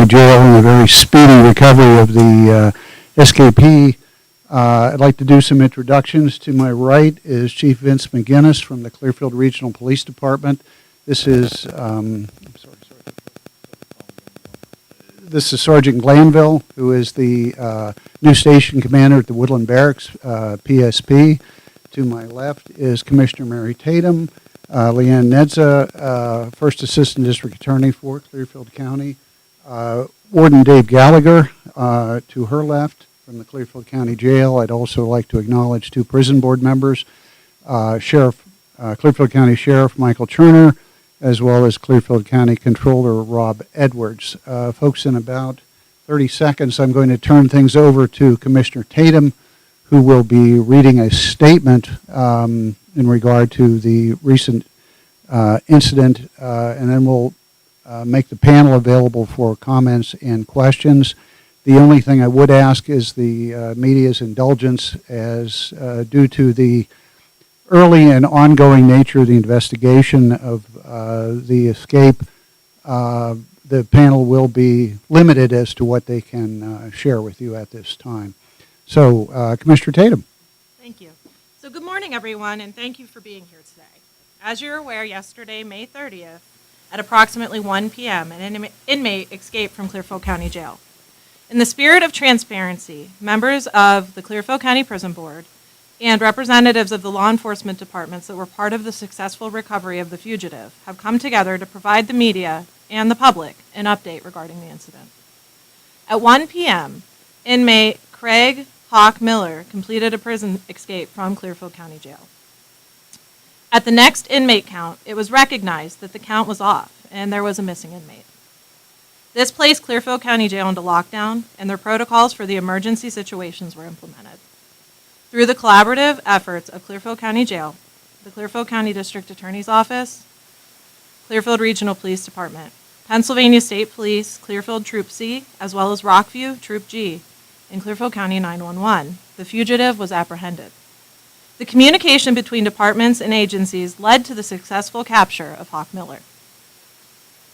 County Jail and a very speedy recovery of the escapee. I'd like to do some introductions. To my right is Chief Vince McGinnis from the Clearfield Regional Police Department. This is this is Sergeant Glanville, who is the new station commander at the Woodland Barracks, PSP. To my left is Commissioner Mary Tatum, Leanne Nedza, First Assistant District Attorney for Clearfield County, Warden Dave Gallagher, to her left from the Clearfield County Jail. I'd also like to acknowledge two prison board members, Clearfield County Sheriff Michael Turner, as well as Clearfield County Controller Rob Edwards. Folks, in about 30 seconds, I'm going to turn things over to Commissioner Tatum, who will be reading a statement in regard to the recent incident, and then we'll make the panel available for comments and questions. The only thing I would ask is the media's indulgence, as due to the early and ongoing nature of the investigation of the escape, the panel will be limited as to what they can share with you at this time. So, Commissioner Tatum. Thank you. So good morning, everyone, and thank you for being here today. As you're aware, yesterday, May 30th, at approximately 1 p.m., an inmate escaped from Clearfield County Jail. In the spirit of transparency, members of the Clearfield County Prison Board and representatives of the law enforcement departments that were part of the successful recovery of the fugitive have come together to provide the media and the public an update regarding the incident. At 1 p.m., inmate Craig Hawk Miller completed a prison escape from Clearfield County Jail. At the next inmate count, it was recognized that the count was off and there was a missing inmate. This placed Clearfield County Jail into lockdown, and their protocols for the emergency situations were implemented. Through the collaborative efforts of Clearfield County Jail, the Clearfield County District Attorney's Office, Clearfield Regional Police Department, Pennsylvania State Police, Clearfield Troop C, as well as Rockview Troop G, in Clearfield County 911, the fugitive was apprehended. The communication between departments and agencies led to the successful capture of Hawk Miller.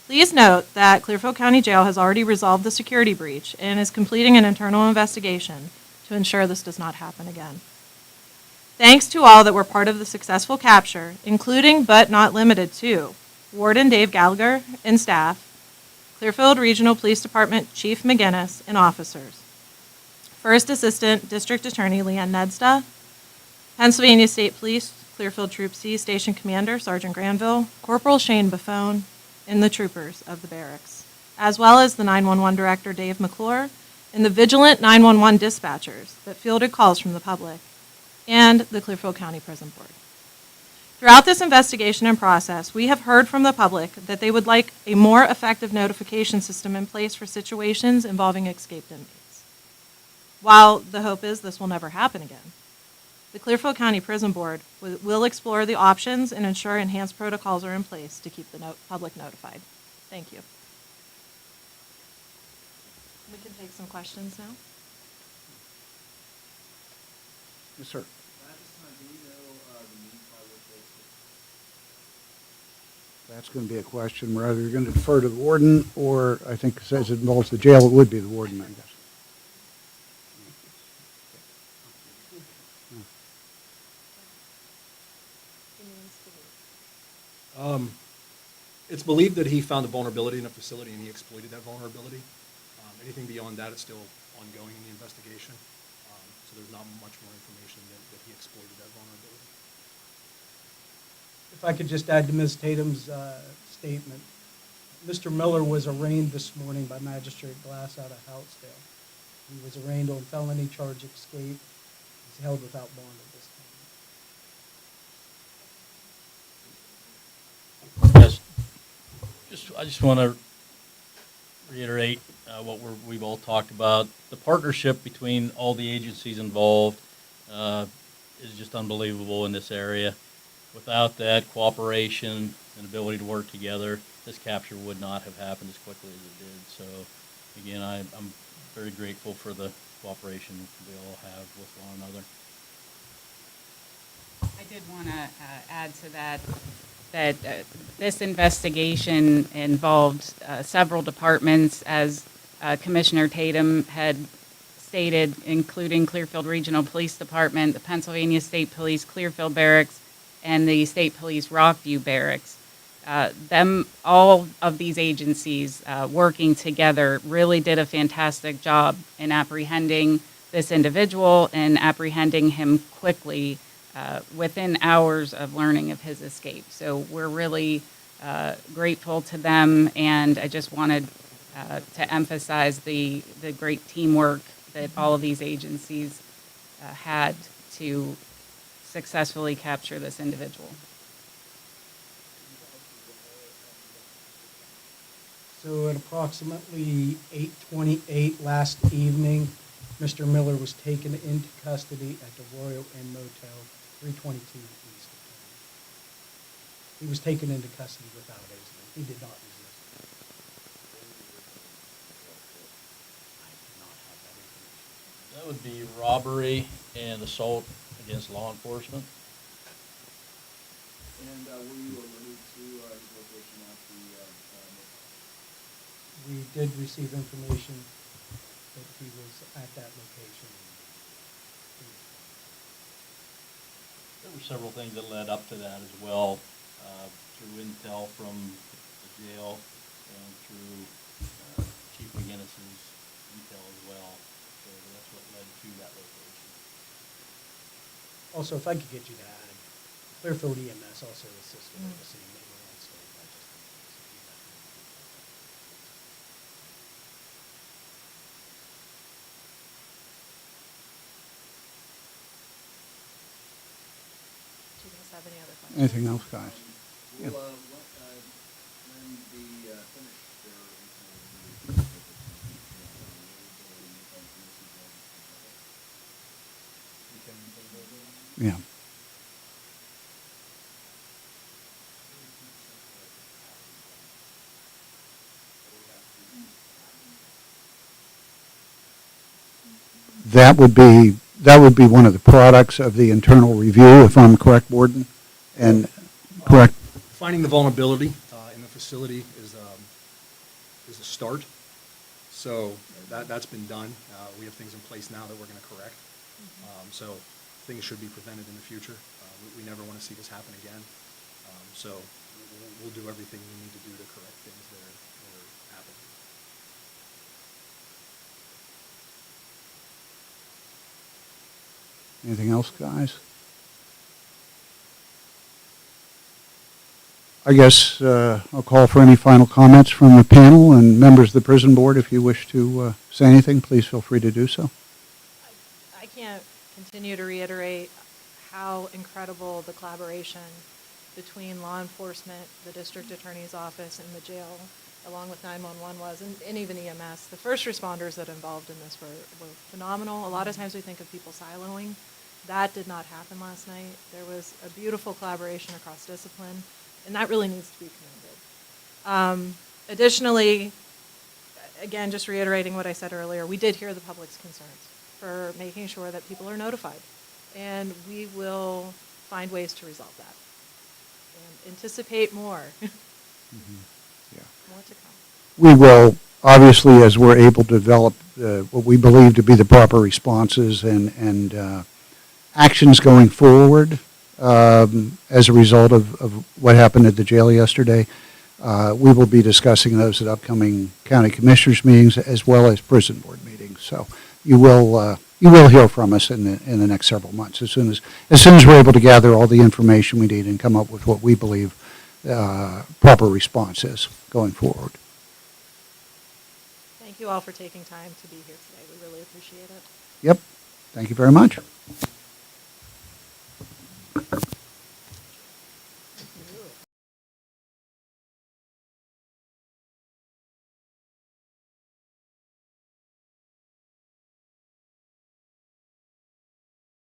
Please note that Clearfield County Jail has already resolved the security breach and is completing an internal investigation to ensure this does not happen again. Thanks to all that were part of the successful capture, including but not limited to Warden Dave Gallagher and staff, Clearfield Regional Police Department Chief McGinnis and officers, First Assistant District Attorney Leanne Nedza, Pennsylvania State Police Clearfield Troop C Station Commander Sergeant Granville, Corporal Shane Buffone, and the troopers of the barracks, as well as the 911 Director Dave McClure and the vigilant 911 dispatchers that fielded calls from the public, and the Clearfield County Prison Board. Throughout this investigation and process, we have heard from the public that they would like a more effective notification system in place for situations involving escaped inmates. While the hope is this will never happen again, the Clearfield County Prison Board will explore the options and ensure enhanced protocols are in place to keep the public notified. Thank you. We can take some questions now. Yes, sir. That's going to be a question. Whether you're going to defer to the warden, or I think it says it involves the jail, it would be the warden, I guess. It's believed that he found a vulnerability in a facility and he exploited that vulnerability. Anything beyond that is still ongoing in the investigation. So there's not much more information that he exploited that vulnerability. If I could just add to Ms. Tatum's statement, Mr. Miller was arraigned this morning by Magistrate Glass out of Houtzdale. He was arraigned on felony charge escape. He's held without bond at this time. Yes. I just want to reiterate what we've all talked about. The partnership between all the agencies involved is just unbelievable in this area. Without that cooperation and ability to work together, this capture would not have happened as quickly as it did. So, again, I'm very grateful for the cooperation we all have with one another. I did want to add to that this investigation involved several departments. As Commissioner Tatum had stated, including Clearfield Regional Police Department, the Pennsylvania State Police Clearfield Barracks, and the State Police Rockview Barracks. All of these agencies working together really did a fantastic job in apprehending this individual and apprehending him quickly within hours of learning of his escape. So we're really grateful to them, and I just wanted to emphasize the great teamwork that all of these agencies had to successfully capture this individual. So at approximately 8:28 last evening, Mr. Miller was taken into custody at the Royal Inn Motel, 322 East of Town. He was taken into custody without incident. He did not resist. I do not have that information. That would be robbery and assault against law enforcement. And were you alerted to his location at the We did receive information that he was at that location. There were several things that led up to that as well, through intel from the jail and through Chief McGinnis's intel as well. So that's what led to that location. Also, if I could get you to add, Clearfield EMS also assisted with the same neighborhood on state. I just think Do you guys have any other questions? Anything else, guys? Will, when the finish their internal review, Yeah. That would be one of the products of the internal review, if I'm correct, Warden? And, correct? Finding the vulnerability in the facility is a start. So that's been done. We have things in place now that we're going to correct. So things should be prevented in the future. We never want to see this happen again. So we'll do everything we need to do to correct things that are happening. Anything else, guys? I guess I'll call for any final comments from the panel, and members of the prison board, if you wish to say anything, please feel free to do so. I can't continue to reiterate how incredible the collaboration between law enforcement, the district attorney's office, and the jail, along with 911 was, and even EMS. The first responders that involved in this were phenomenal. A lot of times we think of people siloing. That did not happen last night. There was a beautiful collaboration across discipline, and that really needs to be commended. Additionally, again, just reiterating what I said earlier, we did hear the public's concerns for making sure that people are notified, and we will find ways to resolve that. And anticipate more. Yeah. More to come. We will, obviously, as we're able to develop what we believe to be the proper responses and actions going forward as a result of what happened at the jail yesterday, we will be discussing those at upcoming county commissioners meetings as well as prison board meetings. So you will hear from us in the next several months as soon as we're able to gather all the information we need and come up with what we believe proper response is going forward. Thank you all for taking time to be here today. We really appreciate it. Yep. Thank you very much.